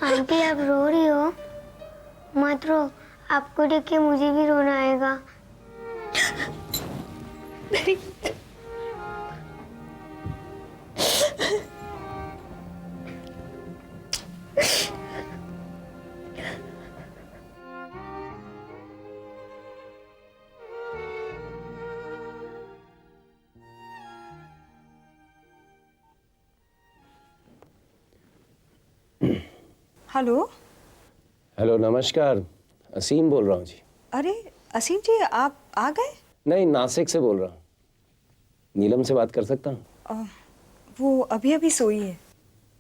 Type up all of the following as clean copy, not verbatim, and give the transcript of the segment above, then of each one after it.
Aunty आप रो रही हो? मत रो, आपको देख के मुझे भी रोना आएगा। नहीं। हेलो। हेलो, नमस्कार। असीम बोल रहा हूँ जी। अरे असीम जी, आप आ गए? नहीं, नासिक से बोल रहा हूँ। नीलम से बात कर सकता हूँ? वो अभी अभी सोई है।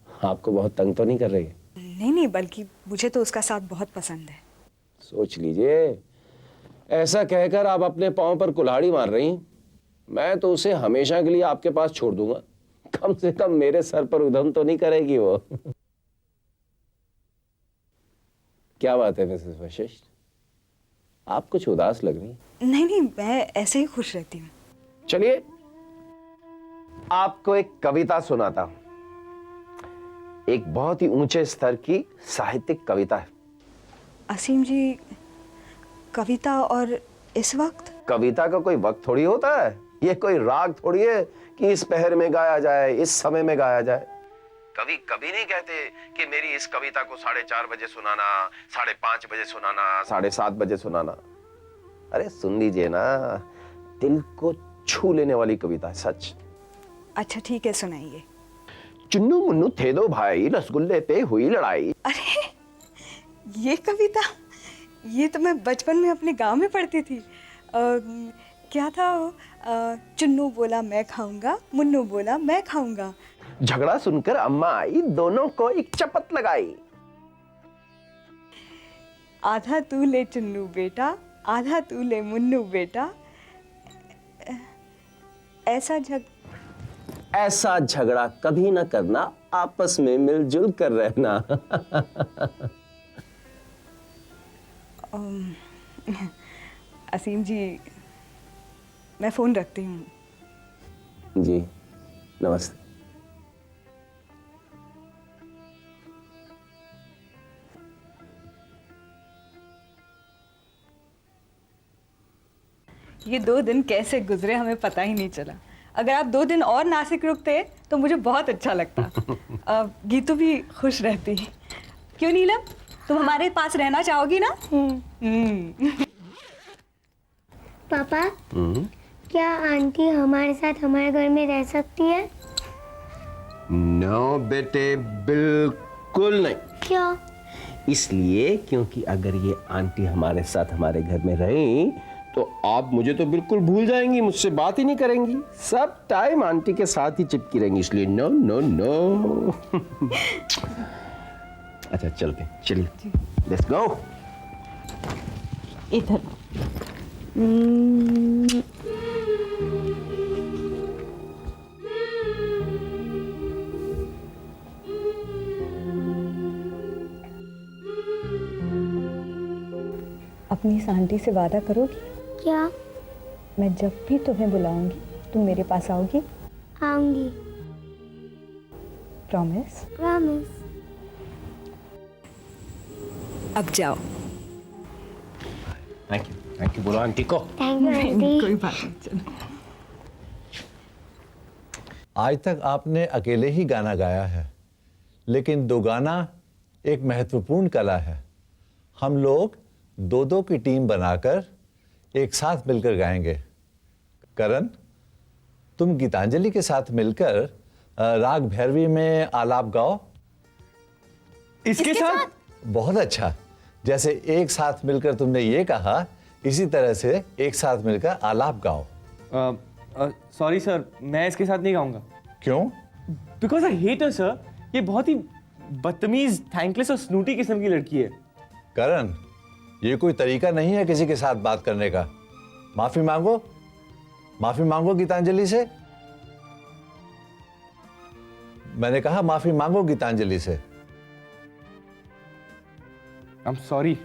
आपको बहुत तंग तो नहीं कर रही है? नहीं नहीं, बल्कि मुझे तो उसका साथ बहुत पसंद है। सोच लीजिए, ऐसा कहकर आप अपने पाँव पर कुल्हाड़ी मार रही हैं। मैं तो उसे हमेशा के लिए आपके पास छोड़ दूंगा। कम से कम मेरे सर पर उधम तो नहीं करेगी वो। क्या बात है मिसेस वशिष्ठ, आप कुछ उदास लग रही हैं। नहीं नहीं, मैं ऐसे ही खुश रहती हूँ। चलिए, आपको एक कविता सुनाता हूं। एक बहुत ही ऊंचे स्तर की साहित्यिक कविता है। असीम जी, कविता और इस वक्त? कविता का कोई वक्त थोड़ी होता है। ये कोई राग थोड़ी है कि इस पहर में गाया जाए, इस समय में गाया जाए। कवि कभी नहीं कहते कि मेरी इस कविता को 4:30 बजे सुनाना, 5:30 बजे सुनाना, 7:30 बजे सुनाना। अरे सुन लीजिए ना, दिल को छू लेने वाली कविता है, सच। अच्छा ठीक है, सुनाइए। चुन्नू मुन्नू थे दो भाई, रसगुल्ले पे हुई लड़ाई। अरे ये कविता, ये तो मैं बचपन में अपने गांव में पढ़ती थी। क्या था वो? चुन्नू बोला मैं खाऊंगा, मुन्नू बोला मैं खाऊंगा। झगड़ा सुनकर अम्मा आई, दोनों को एक चपत लगाई। आधा तू ले चुन्नू बेटा, आधा तू ले मुन्नू बेटा। ऐसा झगड़ा कभी ना करना, आपस में मिलजुल कर रहना। असीम जी, मैं फोन रखती हूँ। जी नमस्ते। ये 2 दिन कैसे गुजरे हमें पता ही नहीं चला। अगर आप 2 दिन और नासिक रुकते तो मुझे बहुत अच्छा लगता। गीतू भी खुश रहती। क्यों नीलम, तुम हमारे पास रहना चाहोगी ना? पापा, क्या आंटी हमारे साथ हमारे घर में रह सकती है? नो बेटे, बिल्कुल नहीं। क्यों? इसलिए क्योंकि अगर ये आंटी हमारे साथ हमारे घर में रही तो आप मुझे तो बिल्कुल भूल जाएंगी, मुझसे बात ही नहीं करेंगी, सब टाइम आंटी के साथ ही चिपकी रहेंगी। इसलिए नो नो नो। अच्छा चलते, चलिए लेट्स गो। इधर। अपनी इस आंटी से वादा करोगी? क्या? मैं जब भी तुम्हें बुलाऊंगी तुम मेरे पास आओगी? आऊंगी। प्रॉमिस? प्रॉमिस। अब जाओ। थैंक यू बोलो आंटी को। Thank you aunty. कोई बात नहीं, चलो। आज तक आपने अकेले ही गाना गाया है, लेकिन दोगाना एक महत्वपूर्ण कला है। हम लोग 2-2 की टीम बनाकर एक साथ मिलकर गाएंगे। करण, तुम गीतांजलि के साथ मिलकर राग भैरवी में आलाप गाओ। इसके साथ? बहुत अच्छा। जैसे एक साथ मिलकर तुमने ये कहा, इसी तरह से एक साथ मिलकर आलाप गाओ। सॉरी सर, मैं इसके साथ नहीं गाऊंगा। क्यों? Because I hate her sir. ये बहुत ही बदतमीज, थैंकलेस और स्नूटी किस्म की लड़की है। करण, ये कोई तरीका नहीं है किसी के साथ बात करने का। माफी मांगो, माफी मांगो गीतांजलि से। मैंने कहा माफी मांगो गीतांजलि से। I am sorry.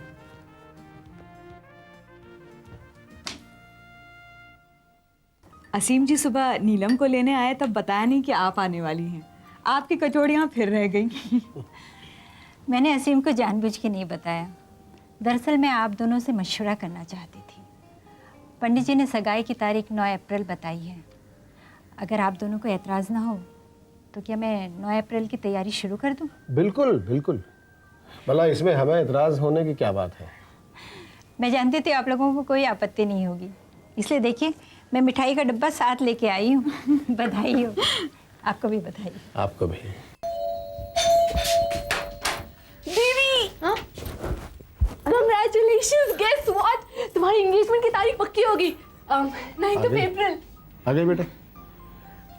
असीम जी सुबह नीलम को लेने आए तब बताया नहीं कि आप आने वाली हैं। आपकी कचौड़ियाँ फिर रह गई। मैंने असीम को जानबूझ के नहीं बताया। दरअसल मैं आप दोनों से मशवरा करना चाहती थी। पंडित जी ने सगाई की तारीख 9 अप्रैल बताई है। अगर आप दोनों को एतराज़ ना हो तो क्या मैं 9 अप्रैल की तैयारी शुरू कर दूं? बिल्कुल बिल्कुल। भला इसमें हमें एतराज़ होने की क्या बात है? मैं जानती थी आप लोगों को कोई आपत्ति नहीं होगी, इसलिए देखिए मैं मिठाई का डब्बा साथ लेके आई हूँ। बधाई हो। आपको भी बधाई। आपको भी। दीदी, कंग्रेचुलेशंस। गेस व्हाट, तुम्हारी एंगेजमेंट की तारीख पक्की होगी 9th of April। आगे बेटे,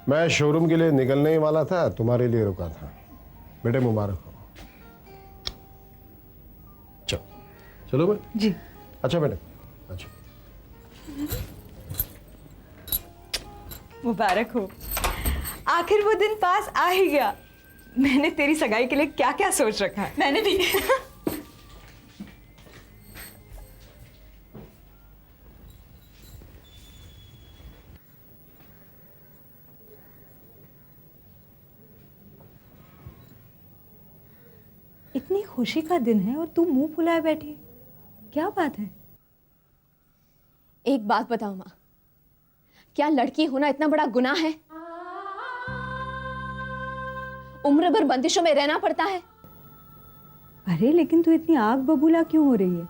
मैं शोरूम के लिए निकलने ही वाला था, तुम्हारे लिए रुका था। बेटे मुबारक हो। चलो चलो बेटे। जी। अच्छा बेटे, अच्छा। मुबारक हो। आखिर वो दिन पास आ ही गया। मैंने तेरी सगाई के लिए क्या क्या सोच रखा है। मैंने भी। इतनी खुशी का दिन है और तू मुंह फुलाए बैठी, क्या बात है? एक बात बताओ माँ, क्या लड़की होना इतना बड़ा गुनाह है? उम्र भर बंदिशों में रहना पड़ता है। अरे लेकिन तू इतनी आग बबूला क्यों हो रही है?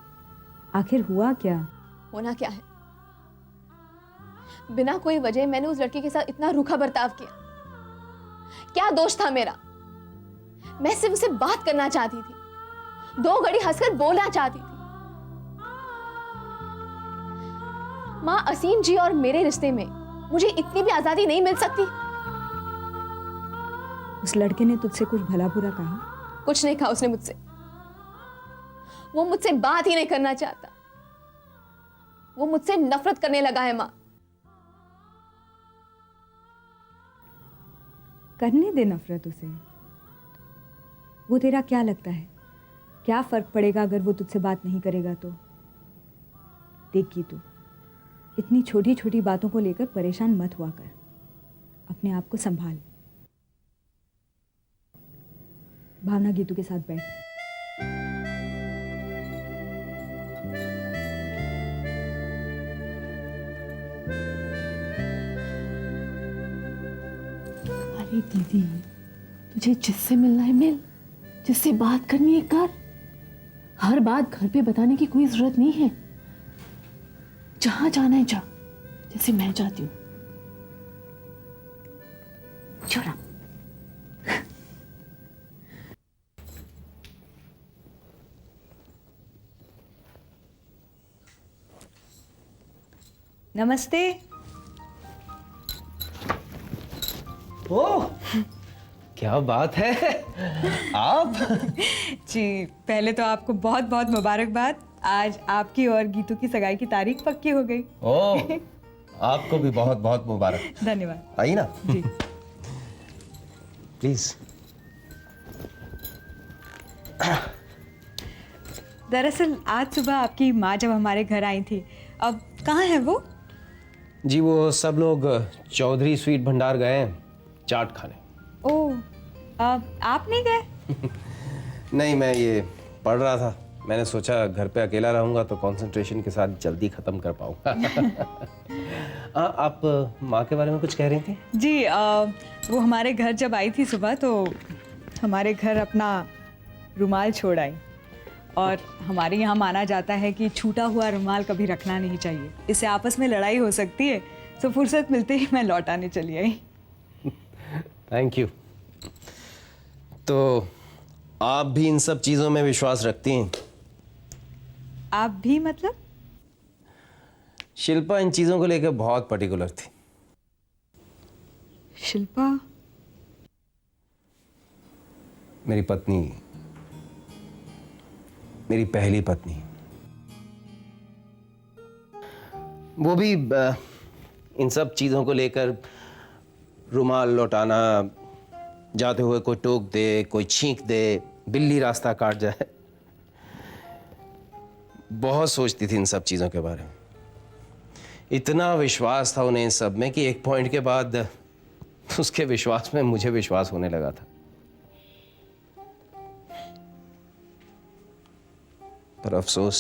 आखिर हुआ क्या? होना क्या है? बिना कोई वजह मैंने उस लड़की के साथ इतना रूखा बर्ताव किया। क्या दोष था मेरा? मैं सिर्फ उसे बात करना चाहती थी, 2 घड़ी हंसकर बोलना चाहती थी। माँ, असीम जी और मेरे रिश्ते में मुझे इतनी भी आजादी नहीं मिल सकती? उस लड़के ने तुझसे कुछ भला बुरा कहा? कुछ नहीं कहा उसने मुझसे। वो मुझसे बात ही नहीं करना चाहता। वो मुझसे नफरत करने लगा है माँ। करने दे नफरत उसे। वो तेरा क्या लगता है, क्या फर्क पड़ेगा अगर वो तुझसे बात नहीं करेगा तो? देख गीतू, इतनी छोटी छोटी बातों को लेकर परेशान मत हुआ कर। अपने आप को संभाल। भावना, गीतू के साथ बैठ। अरे दीदी, तुझे जिससे मिलना है मिल, जिससे बात करनी है कर। हर बात घर पे बताने की कोई जरूरत नहीं है। जहां जाना है जा, जैसे मैं जाती हूँ। छोड़ा। नमस्ते। ओह, क्या बात है। आप? जी, पहले तो आपको बहुत बहुत मुबारकबाद। आज आपकी और गीतू की सगाई की तारीख पक्की हो गई। ओह, आपको भी बहुत बहुत मुबारक। धन्यवाद। आइए ना। जी। प्लीज। दरअसल आज सुबह आपकी माँ जब हमारे घर आई थी, अब कहाँ है वो? जी वो सब लोग चौधरी स्वीट भंडार गए हैं चाट खाने। ओह, आप नहीं गए? नहीं, मैं ये पढ़ रहा था। मैंने सोचा घर पे अकेला रहूंगा तो कंसंट्रेशन के साथ जल्दी खत्म कर पाऊंगा। आप माँ के बारे में कुछ कह रही थी? जी, वो हमारे घर जब आई थी सुबह तो हमारे घर अपना रुमाल छोड़ आई। और हमारे यहाँ माना जाता है कि छूटा हुआ रुमाल कभी रखना नहीं चाहिए, इससे आपस में लड़ाई हो सकती है। तो फुर्सत मिलते ही मैं लौटाने चली आई। Thank you. तो आप भी इन सब चीज़ों में विश्वास रखती हैं? आप भी मतलब? शिल्पा इन चीज़ों को लेकर बहुत पर्टिकुलर थी। शिल्पा? मेरी पत्नी, मेरी पहली पत्नी। वो भी इन सब चीज़ों को लेकर रुमाल लौटाना, जाते हुए कोई टोक दे, कोई छींक दे, बिल्ली रास्ता काट जाए, बहुत सोचती थी इन सब चीज़ों के बारे में। इतना विश्वास था उन्हें इन सब में कि एक पॉइंट के बाद उसके विश्वास में मुझे विश्वास होने लगा था। पर अफसोस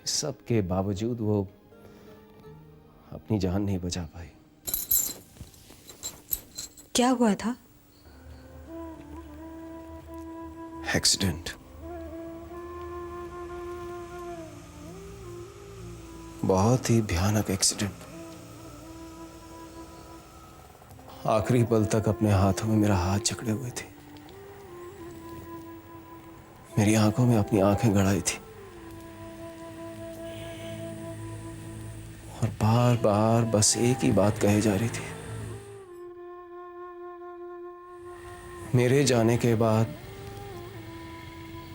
इस सब के बावजूद वो अपनी जान नहीं बचा पाई। क्या हुआ था? एक्सीडेंट। बहुत ही भयानक एक्सीडेंट। आखिरी पल तक अपने हाथों में मेरा हाथ जकड़े हुए थे, मेरी आंखों में अपनी आंखें गड़ाई थी और बार बार बस एक ही बात कही जा रही थी, मेरे जाने के बाद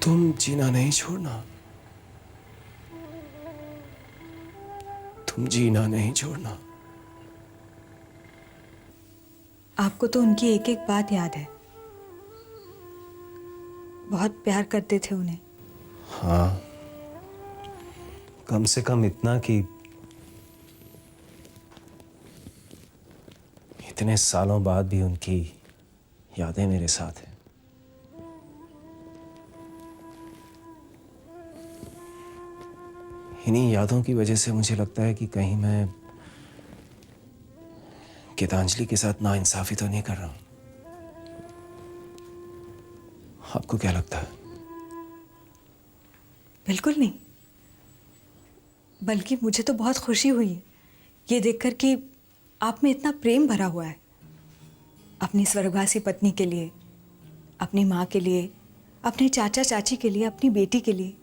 तुम जीना नहीं छोड़ना, तुम जीना नहीं छोड़ना। आपको तो उनकी एक एक बात याद है। बहुत प्यार करते थे उन्हें। हाँ, कम से कम इतना कि इतने सालों बाद भी उनकी यादें मेरे साथ हैं। इन्हीं यादों की वजह से मुझे लगता है कि कहीं मैं गीतांजलि के साथ नाइंसाफी तो नहीं कर रहा हूं। आपको क्या लगता है? बिल्कुल नहीं, बल्कि मुझे तो बहुत खुशी हुई है ये देखकर कि आप में इतना प्रेम भरा हुआ है अपनी स्वर्गवासी पत्नी के लिए, अपनी माँ के लिए, अपने चाचा चाची के लिए, अपनी बेटी के लिए।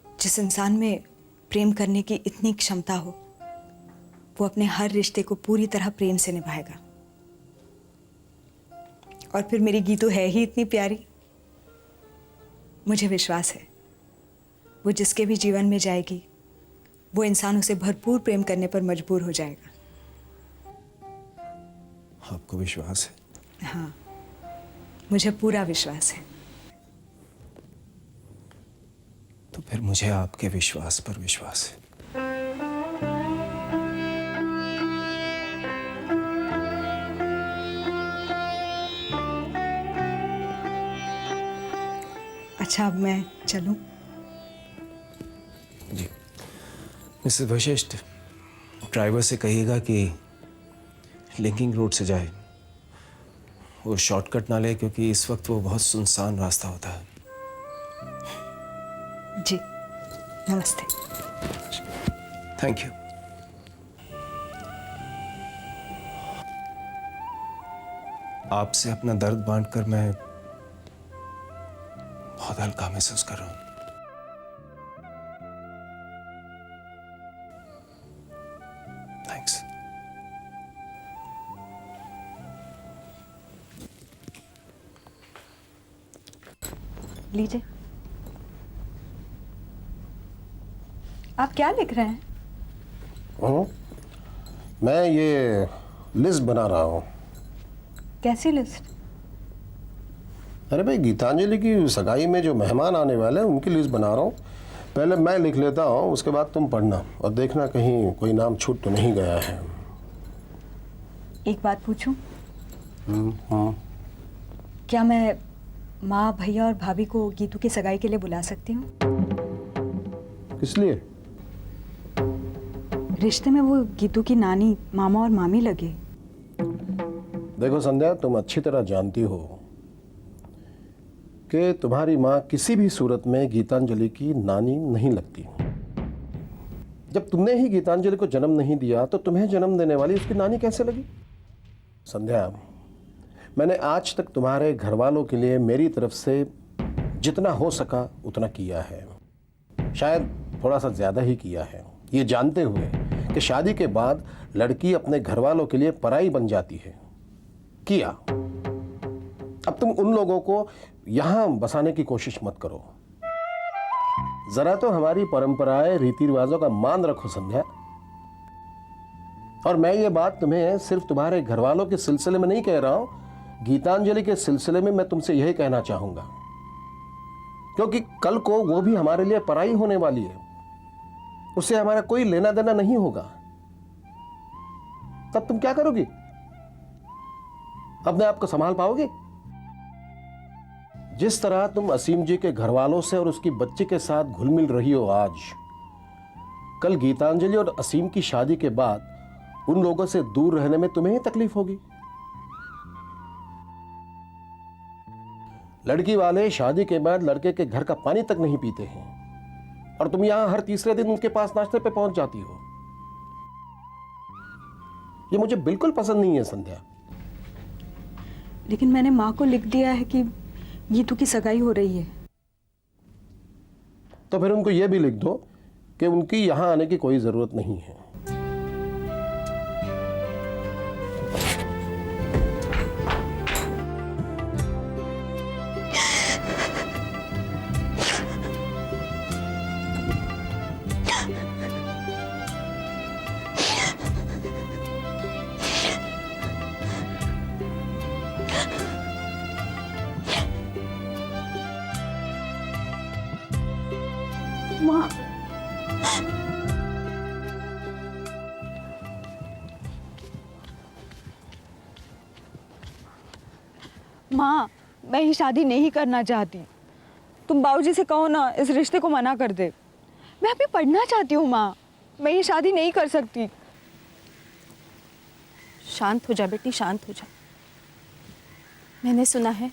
जिस इंसान में प्रेम करने की इतनी क्षमता हो वो अपने हर रिश्ते को पूरी तरह प्रेम से निभाएगा। और फिर मेरी गीतू है ही इतनी प्यारी। मुझे विश्वास है वो जिसके भी जीवन में जाएगी वो इंसान उसे भरपूर प्रेम करने पर मजबूर हो जाएगा। आपको विश्वास है? हाँ, मुझे पूरा विश्वास है। तो फिर मुझे आपके विश्वास पर विश्वास है। अच्छा, अब मैं चलूं? जी मिसेस वशिष्ठ, ड्राइवर से कहिएगा कि लिंकिंग रोड से जाए, वो शॉर्टकट ना ले, क्योंकि इस वक्त वो बहुत सुनसान रास्ता होता है। जी, नमस्ते। Thank you. आपसे अपना दर्द बांटकर मैं बहुत हल्का महसूस कर रहा हूं। थैंक्स। लीजिए। आप क्या लिख रहे हैं? मैं ये लिस्ट बना रहा हूँ। कैसी लिस्ट? अरे भाई, गीतांजलि की सगाई में जो मेहमान आने वाले हैं उनकी लिस्ट बना रहा हूँ। पहले मैं लिख लेता हूँ, उसके बाद तुम पढ़ना और देखना कहीं कोई नाम छूट तो नहीं गया है। एक बात पूछूं? क्या मैं माँ, भैया और भाभी को गीतू की सगाई के लिए बुला सकती हूँ? किस लिए? रिश्ते में वो गीतू की नानी, मामा और मामी लगे। देखो संध्या, तुम अच्छी तरह जानती हो कि तुम्हारी माँ किसी भी सूरत में गीतांजलि की नानी नहीं लगती। जब तुमने ही गीतांजलि को जन्म नहीं दिया तो तुम्हें जन्म देने वाली उसकी नानी कैसे लगी? संध्या, मैंने आज तक तुम्हारे घर वालों के लिए मेरी तरफ से जितना हो सका उतना किया है, शायद थोड़ा सा ज्यादा ही किया है, ये जानते हुए कि शादी के बाद लड़की अपने घर वालों के लिए पराई बन जाती है। किया। अब तुम उन लोगों को यहां बसाने की कोशिश मत करो। जरा तो हमारी परंपराएं, रीति रिवाजों का मान रखो संध्या। और मैं ये बात तुम्हें सिर्फ तुम्हारे घर वालों के सिलसिले में नहीं कह रहा हूं, गीतांजलि के सिलसिले में मैं तुमसे यही कहना चाहूंगा, क्योंकि कल को वो भी हमारे लिए पराई होने वाली है, उससे हमारा कोई लेना देना नहीं होगा। तब तुम क्या करोगी? अपने आप को संभाल पाओगे? जिस तरह तुम असीम जी के घर वालों से और उसकी बच्ची के साथ घुल मिल रही हो आज, कल गीतांजलि और असीम की शादी के बाद उन लोगों से दूर रहने में तुम्हें ही तकलीफ होगी। लड़की वाले शादी के बाद लड़के के घर का पानी तक नहीं पीते हैं और तुम यहां हर तीसरे दिन उनके पास नाश्ते पे पहुंच जाती हो। ये मुझे बिल्कुल पसंद नहीं है संध्या। लेकिन मैंने माँ को लिख दिया है कि गीतू की सगाई हो रही है। तो फिर उनको यह भी लिख दो कि उनकी यहां आने की कोई जरूरत नहीं है। माँ, मैं ये शादी नहीं करना चाहती। तुम बाबूजी से कहो ना इस रिश्ते को मना कर दे। मैं अभी पढ़ना चाहती हूँ माँ, मैं ये शादी नहीं कर सकती। शांत हो जा बेटी, शांत हो जा। मैंने सुना है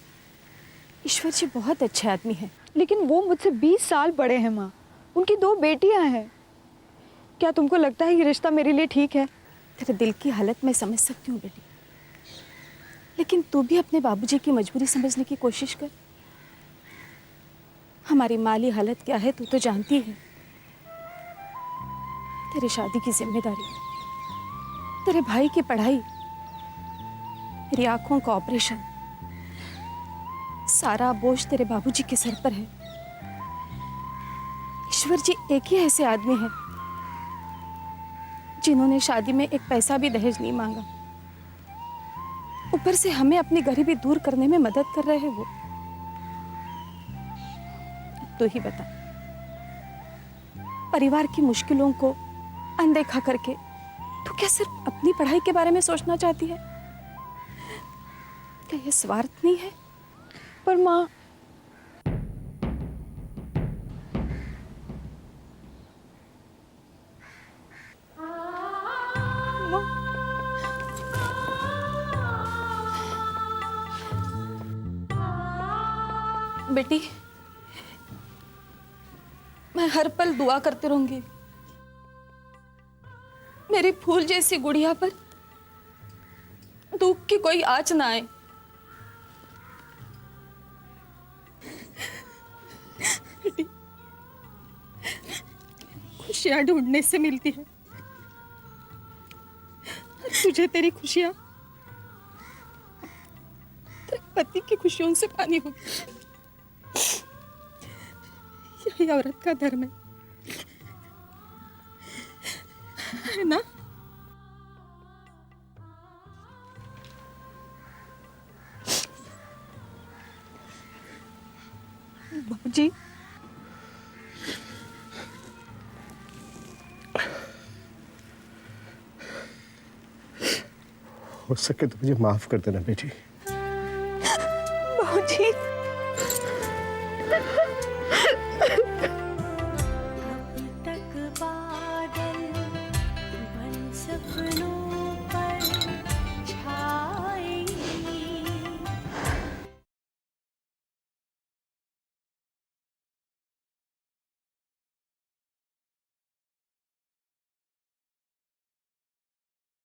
ईश्वर जी बहुत अच्छे आदमी हैं। लेकिन वो मुझसे 20 साल बड़े हैं माँ, उनकी 2 बेटियाँ हैं। क्या तुमको लगता है ये रिश्ता मेरे लिए ठीक है? तेरे दिल की हालत मैं समझ सकती हूँ बेटी, लेकिन तू भी अपने बाबूजी की मजबूरी समझने की कोशिश कर। हमारी माली हालत क्या है तू तो जानती है। तेरी शादी की जिम्मेदारी, तेरे भाई की पढ़ाई, मेरी आंखों का ऑपरेशन, सारा बोझ तेरे बाबूजी के सर पर है। ईश्वर जी एक ही ऐसे आदमी हैं जिन्होंने शादी में एक पैसा भी दहेज नहीं मांगा। ऊपर से हमें अपनी गरीबी दूर करने में मदद कर रहे हैं वो। तो ही बता, परिवार की मुश्किलों को अनदेखा करके तू क्या सिर्फ अपनी पढ़ाई के बारे में सोचना चाहती है? क्या ये स्वार्थ नहीं है? पर माँ, बेटी, मैं हर पल दुआ करती रहूंगी मेरी फूल जैसी गुड़िया पर दुख की कोई आँच ना आए। बेटी, खुशियां ढूंढने से मिलती है, तुझे तेरी खुशियां तेरे पति की खुशियों से पानी होगी। यही औरत का धर्म है ना? बाबूजी, हो सके तो मुझे माफ कर देना बेटी। बाबूजी, तक बादल बन सपने